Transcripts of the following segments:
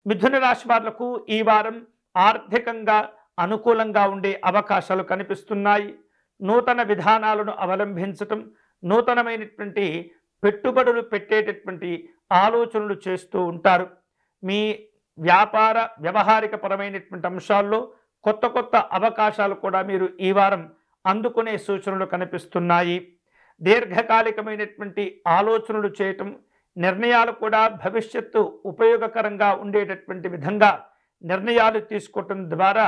మిథున రాశి వాళ్లకు ఈ వారం ఆర్థికంగా అనుకూలంగా ఉండే అవకాశాలు కనిపిస్తున్నాయి. నూతన విధానాలను అవలంబించటం, నూతనమైనటువంటి పెట్టుబడులు పెట్టేటటువంటి ఆలోచనలు చేస్తూ ఉంటారు. మీ వ్యాపార వ్యవహారిక పరమైనటువంటి అంశాల్లో కొత్త కొత్త అవకాశాలు కూడా మీరు ఈ వారం అందుకునే సూచనలు కనిపిస్తున్నాయి. దీర్ఘకాలికమైనటువంటి ఆలోచనలు చేయటం, నిర్ణయాలు కూడా భవిష్యత్తు ఉపయోగకరంగా ఉండేటటువంటి విధంగా నిర్ణయాలు తీసుకోవటం ద్వారా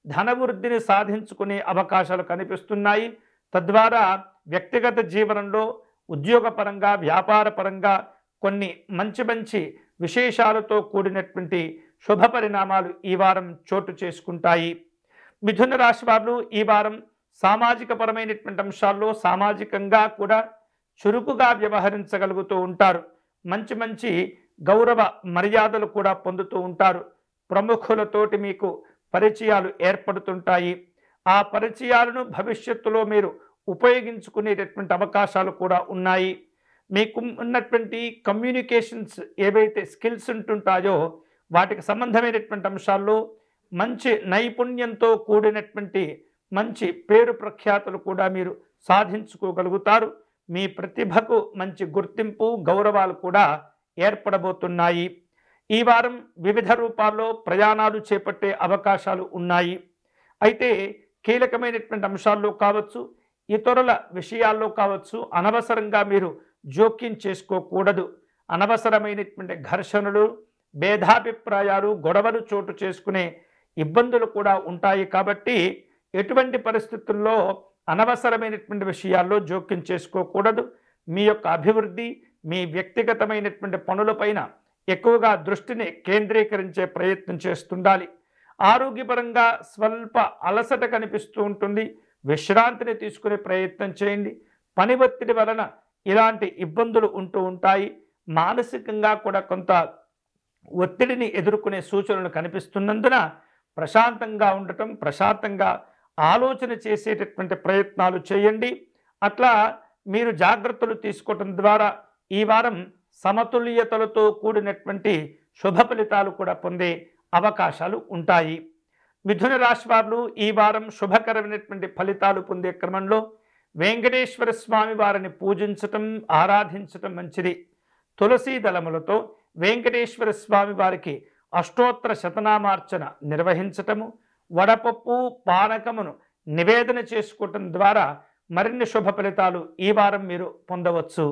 ధనవృద్ధిని సాధించుకునే అవకాశాలు కనిపిస్తున్నాయి. తద్వారా వ్యక్తిగత జీవనంలో ఉద్యోగపరంగా, వ్యాపారపరంగా కొన్ని మంచి మంచి విశేషాలతో కూడినటువంటి శుభ పరిణామాలు ఈ వారం చోటు చేసుకుంటాయి. మిథున రాశి వారు ఈ వారం సామాజిక పరమైనటువంటి అంశాల్లో సామాజికంగా కూడా చురుకుగా వ్యవహరించగలుగుతూ ఉంటారు. మంచి మంచి గౌరవ మర్యాదలు కూడా పొందుతూ ఉంటారు. ప్రముఖులతోటి మీకు పరిచయాలు ఏర్పడుతుంటాయి. ఆ పరిచయాలను భవిష్యత్తులో మీరు ఉపయోగించుకునేటటువంటి అవకాశాలు కూడా ఉన్నాయి. మీకు ఉన్నటువంటి కమ్యూనికేషన్స్ ఏవైతే స్కిల్స్ ఉంటుంటాయో వాటికి సంబంధమైనటువంటి అంశాల్లో మంచి నైపుణ్యంతో కూడినటువంటి మంచి పేరు ప్రఖ్యాతులు కూడా మీరు సాధించుకోగలుగుతారు. మీ ప్రతిభకు మంచి గుర్తింపు, గౌరవాలు కూడా ఏర్పడబోతున్నాయి. ఈ వారం వివిధ రూపాల్లో ప్రయాణాలు చేపట్టే అవకాశాలు ఉన్నాయి. అయితే కీలకమైనటువంటి అంశాల్లో కావచ్చు, ఇతరుల విషయాల్లో కావచ్చు, అనవసరంగా మీరు జోక్యం చేసుకోకూడదు. అనవసరమైనటువంటి ఘర్షణలు, భేదాభిప్రాయాలు, గొడవలు చోటు చేసుకునే ఇబ్బందులు కూడా ఉంటాయి. కాబట్టి ఎటువంటి పరిస్థితుల్లో అనవసరమైనటువంటి విషయాల్లో జోక్యం చేసుకోకూడదు. మీ యొక్క అభివృద్ధి, మీ వ్యక్తిగతమైనటువంటి పనులపైన ఎక్కువగా దృష్టిని కేంద్రీకరించే ప్రయత్నం చేస్తుండాలి. ఆరోగ్యపరంగా స్వల్ప అలసట కనిపిస్తూ ఉంటుంది. విశ్రాంతిని తీసుకునే ప్రయత్నం చేయండి. పని ఒత్తిడి వలన ఇలాంటి ఇబ్బందులు ఉంటూ ఉంటాయి. మానసికంగా కూడా కొంత ఒత్తిడిని ఎదుర్కొనే సూచనలు కనిపిస్తున్నందున ప్రశాంతంగా ఉండటం, ప్రశాంతంగా ఆలోచన చేసేటటువంటి ప్రయత్నాలు చేయండి. అట్లా మీరు జాగ్రత్తలు తీసుకోవటం ద్వారా ఈ వారం సమతుల్యతలతో కూడినటువంటి శుభ ఫలితాలు కూడా పొందే అవకాశాలు ఉంటాయి. మిథున రాశి వారు ఈ వారం శుభకరమైనటువంటి ఫలితాలు పొందే క్రమంలో వెంకటేశ్వర స్వామి వారిని పూజించటం, ఆరాధించటం మంచిది. తులసీ దళములతో వెంకటేశ్వర స్వామి వారికి అష్టోత్తర శతనామార్చన నిర్వహించటము, వడపప్పు పానకమును నివేదన చేసుకోవటం ద్వారా మరిన్ని శుభ ఫలితాలు ఈ వారం మీరు పొందవచ్చు.